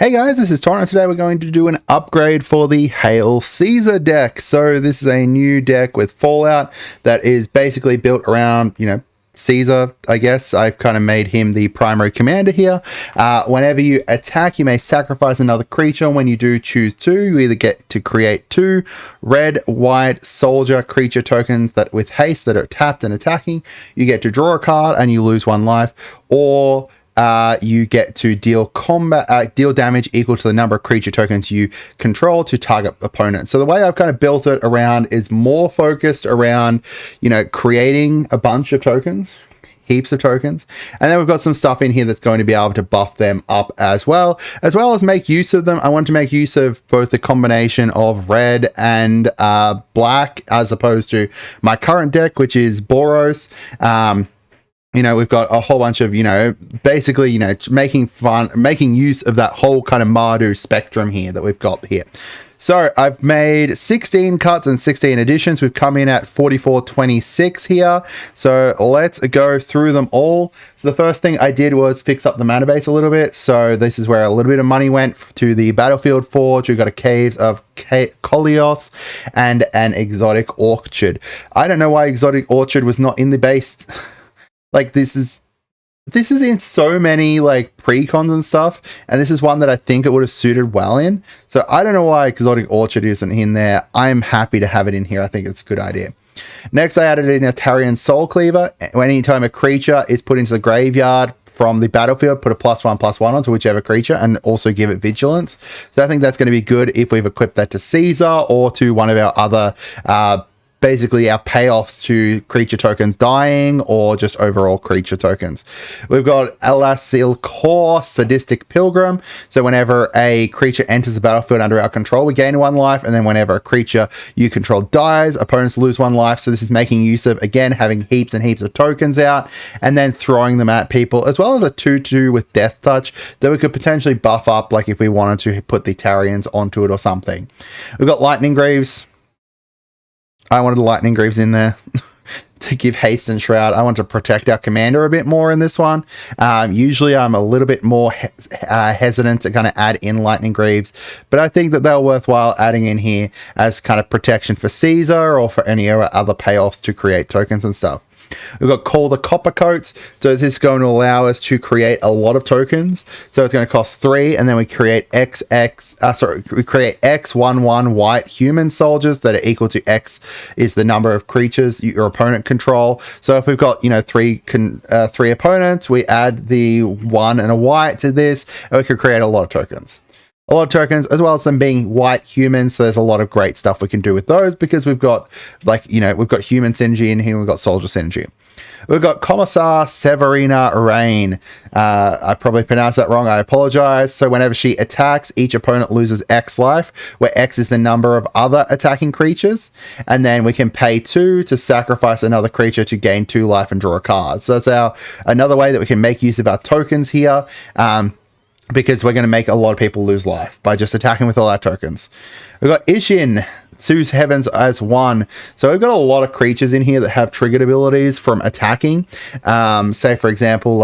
Hey guys, this is Tauna. Today we're going to do an upgrade for the Hail Caesar deck. So this is a new deck with Fallout that is basically built around, Caesar, I guess. I've kind of made him the primary commander here. Whenever you attack, you may sacrifice another creature. When you do, choose two. You either get to create two red, white, soldier creature tokens that with haste that are tapped and attacking. You get to draw a card and you lose one life. Or you get to deal damage equal to the number of creature tokens you control to target opponents. So the way I've kind of built it around is more focused around, creating a bunch of tokens, heaps of tokens. And then we've got some stuff in here that's going to be able to buff them up as well as make use of them. I want to make use of both the combination of red and black as opposed to my current deck, which is Boros. We've got a whole bunch of, basically, making use of that whole kind of Mardu spectrum here that we've got here. So I've made 16 cuts and 16 additions. We've come in at 44.26 here. So let's go through them all. So the first thing I did was fix up the mana base a little bit. So this is where a little bit of money went to the Battlefield Forge. We've got a Caves of Kolios and an Exotic Orchard. I don't know why Exotic Orchard was not in the base. Like this is in so many precons and stuff, and this is one that I think it would have suited well in. So I don't know why Exotic Orchard isn't in there. I'm happy to have it in here. I think it's a good idea. Next, I added in a Tarian Soul Cleaver. Anytime a creature is put into the graveyard from the battlefield, put a +1/+1 onto whichever creature and also give it vigilance. So I think that's going to be good if we've equipped that to Caesar or to one of our other basically our payoffs to creature tokens dying or just overall creature tokens. We've got Elasil Core, Sadistic Pilgrim. So whenever a creature enters the battlefield under our control, we gain one life. And then whenever a creature you control dies, opponents lose one life. So this is making use of, again, having heaps and heaps of tokens out and then throwing them at people, as well as a 2/2 with Death Touch that we could potentially buff up, like if we wanted to put the Tarians onto it or something. We've got Lightning Greaves. I wanted the Lightning Greaves in there to give haste and shroud. I want to protect our commander a bit more in this one. Usually I'm a little bit more hesitant to kind of add in Lightning Greaves, but I think that they're worthwhile adding in here as kind of protection for Caesar or for any other payoffs to create tokens and stuff. We've got Call the Copper Coats. So this is going to allow us to create a lot of tokens. So it's going to cost 3, and then we create X11 white human soldiers that are equal to X is the number of creatures your opponent control. So if we've got three opponents, we add the 1 and a white to this, and we could create a lot of tokens. A lot of tokens, as well as them being white humans. So there's a lot of great stuff we can do with those because we've got we've got human synergy in here. We've got soldier synergy. We've got Commissar Severina Rain. I probably pronounced that wrong. I apologize. So whenever she attacks, each opponent loses X life, where X is the number of other attacking creatures. And then we can pay 2 to sacrifice another creature to gain 2 life and draw a card. So that's another way that we can make use of our tokens here. Because we're going to make a lot of people lose life by just attacking with all our tokens. We've got Isen, Sue's Heavens as 1. So we've got a lot of creatures in here that have triggered abilities from attacking. Say, for example,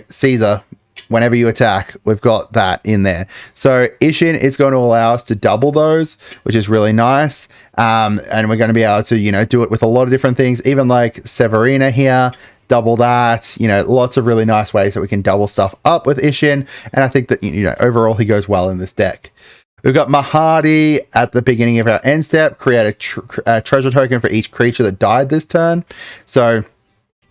Caesar, whenever you attack, we've got that in there. So Isen is going to allow us to double those, which is really nice. And we're going to be able to, do it with a lot of different things, even like Severina here. Double that, lots of really nice ways that we can double stuff up with Isen. And I think that, overall he goes well in this deck. We've got Mahari at the beginning of our end step, create a treasure token for each creature that died this turn. So,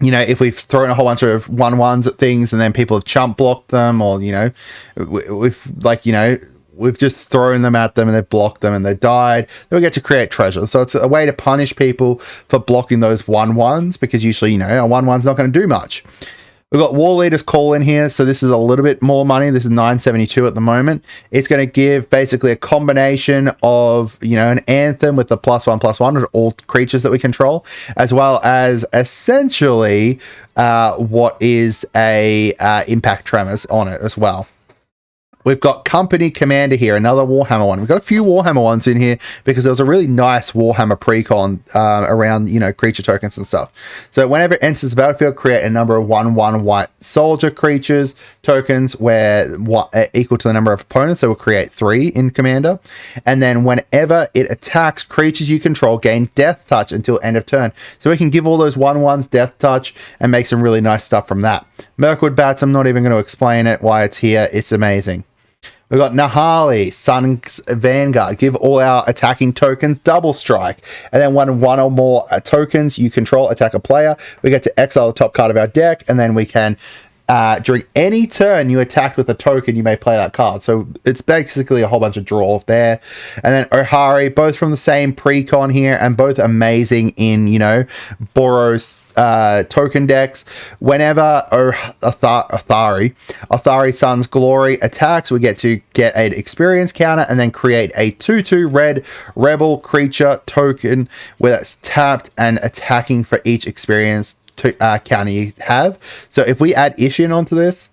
if we've thrown a whole bunch of 1/1s at things and then people have chump blocked them or, we've just thrown them at them and they've blocked them and they died, then we get to create treasure. So it's a way to punish people for blocking those 1/1s because usually, a 1/1's not going to do much. We've got War Leader's Call in here. So this is a little bit more money. This is 972 at the moment. It's going to give basically a combination of, an anthem with the +1/+1 to all creatures that we control, as well as essentially what is a impact tremors on it as well. We've got Company Commander here, another Warhammer one. We've got a few Warhammer ones in here because there was a really nice Warhammer Precon around, you know, creature tokens and stuff. So whenever it enters the battlefield, create a number of 1/1 white soldier creatures tokens where equal to the number of opponents. So we'll create 3 in Commander. And then whenever it attacks, creatures you control gain Death Touch until end of turn. So we can give all those 1/1s Death Touch and make some really nice stuff from that. Mirkwood Bats, I'm not even going to explain it, why it's here. It's amazing. We've got Mahari, Sun's Vanguard. Give all our attacking tokens double strike. And then when one or more tokens you control attack a player, we get to exile the top card of our deck. And then we can, during any turn you attack with a token, you may play that card. So it's basically a whole bunch of draw there. And then Mahari, both from the same Precon here and both amazing in, you know, Boros token decks. Whenever Athari Sun's Glory attacks, we get to get an experience counter and then create a 2/2 red rebel creature token where that's tapped and attacking for each experience counter you have. So if we add Isen onto this,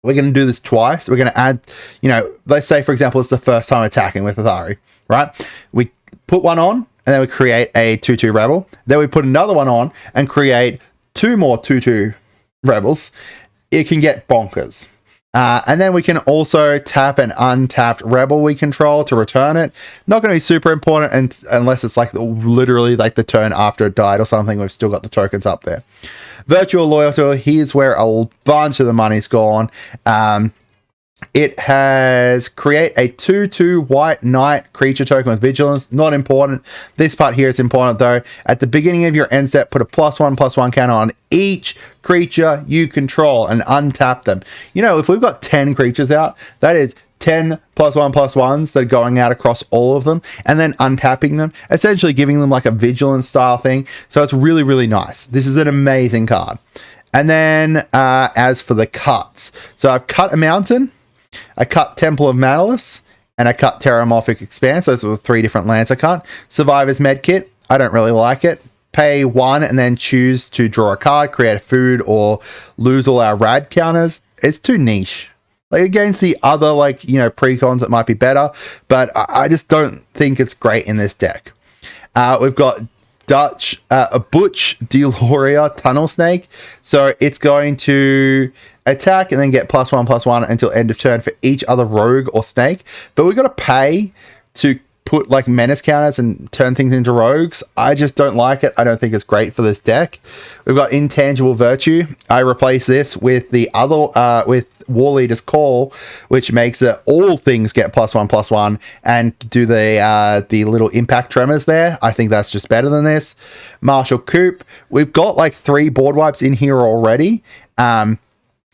we're going to do this twice. We're going to add, you know, let's say for example it's the first time attacking with Athari, right? We put one on and then we create a 2/2 rebel. Then we put another one on and create 2 more 2/2 rebels. It can get bonkers. And then we can also tap an untapped rebel we control to return it. Not going to be super important unless it's like literally like the turn after it died or something. We've still got the tokens up there. Virtual Loyalty, here's where a bunch of the money's gone. It has create a 2/2 white knight creature token with vigilance. Not important. This part here is important though. At the beginning of your end step, put a +1/+1 counter on each creature you control and untap them. You know, if we've got 10 creatures out, that is 10 +1/+1s that are going out across all of them and then untapping them, essentially giving them like a vigilance style thing. So it's really, really nice. This is an amazing card. And then as for the cuts, so I've cut a mountain, I cut Temple of Malice, and I cut Terramorphic Expanse. Those are the 3 different lands I cut. Survivor's Medkit, I don't really like it. Pay 1 and then choose to draw a card, create a food, or lose all our rad counters. It's too niche. Like against the other, like, you know, precons, it might be better, but I just don't think it's great in this deck. We've got Butch Deloria Tunnel Snake. So it's going to attack and then get +1/+1 until end of turn for each other rogue or snake. But we've got to pay to put like menace counters and turn things into rogues. I just don't like it. I don't think it's great for this deck. We've got Intangible Virtue. I replace this with the other with War Leader's Call, which makes it all things get +1/+1 and do the little impact tremors there. I think that's just better than this. Martial Coup. We've got like 3 board wipes in here already.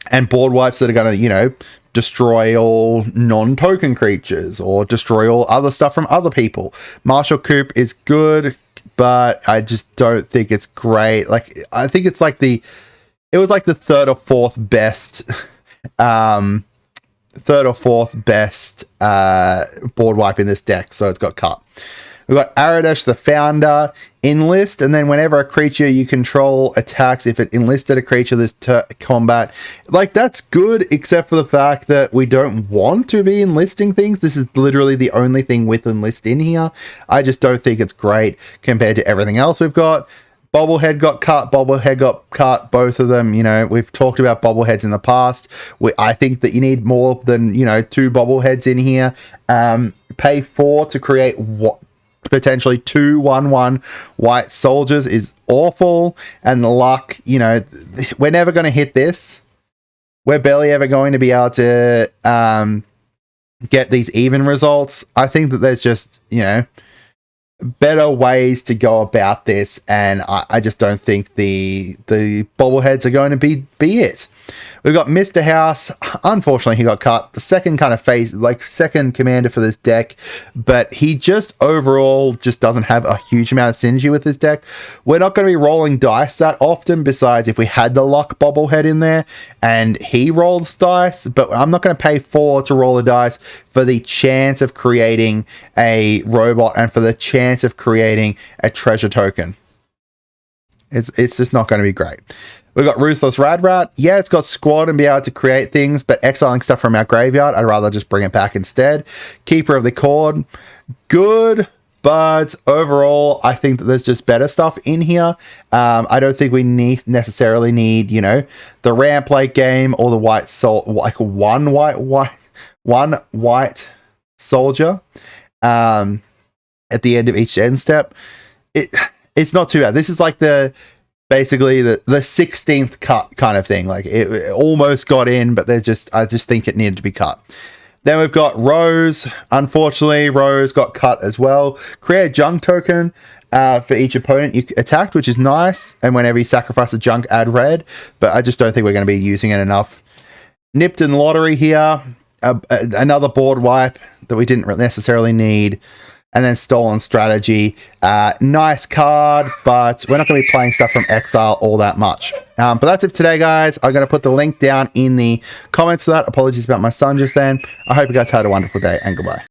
And board wipes that are going to, you know, destroy all non-token creatures or destroy all other stuff from other people. Martial Coup is good, but I just don't think it's great. Like, I think it's like it was like the 3rd or 4th best, 3rd or 4th best board wipe in this deck, so it's got cut. We've got Aradesh the Founder, Enlist, and then whenever a creature you control attacks, if it enlisted a creature this combat, like that's good, except for the fact that we don't want to be enlisting things. This is literally the only thing with enlist in here. I just don't think it's great compared to everything else we've got. Bubblehead got cut, both of them. You know, we've talked about Bubbleheads in the past. I think that you need more than, you know, 2 Bubbleheads in here. Pay 4 to create potentially 2 1/1 white soldiers is awful. And the luck, you know, we're never going to hit this. We're barely ever going to be able to get these even results. I think that there's just, you know, better ways to go about this, and I just don't think the Bubbleheads are going to be it. We've got Mr. House. Unfortunately, he got cut. The second kind of second commander for this deck, but he just overall just doesn't have a huge amount of synergy with this deck. We're not going to be rolling dice that often, besides if we had the luck Bobblehead in there and he rolls dice, but I'm not going to pay 4 to roll the dice for the chance of creating a robot and for the chance of creating a treasure token. It's just not going to be great. We've got Ruthless Radrat. Yeah, it's got squad and be able to create things, but exiling stuff from our graveyard, I'd rather just bring it back instead. Keeper of the Cord, good, but overall, I think that there's just better stuff in here. I don't think we necessarily need, you know, the ramp late game or the white soul, like one white soldier at the end of each end step. It's not too bad. This is like basically the 16th cut kind of thing. Like it almost got in, but I just think it needed to be cut. Then we've got Rose. Unfortunately, Rose got cut as well. Create a junk token for each opponent you attacked, which is nice. And whenever you sacrifice a junk, add red. But I just don't think we're going to be using it enough. Nipped in Lottery here. Another board wipe that we didn't necessarily need. And then Stolen Strategy. Nice card, but we're not going to be playing stuff from Exile all that much. But that's it for today, guys. I'm going to put the link down in the comments for that. Apologies about my son just then. I hope you guys had a wonderful day, and goodbye.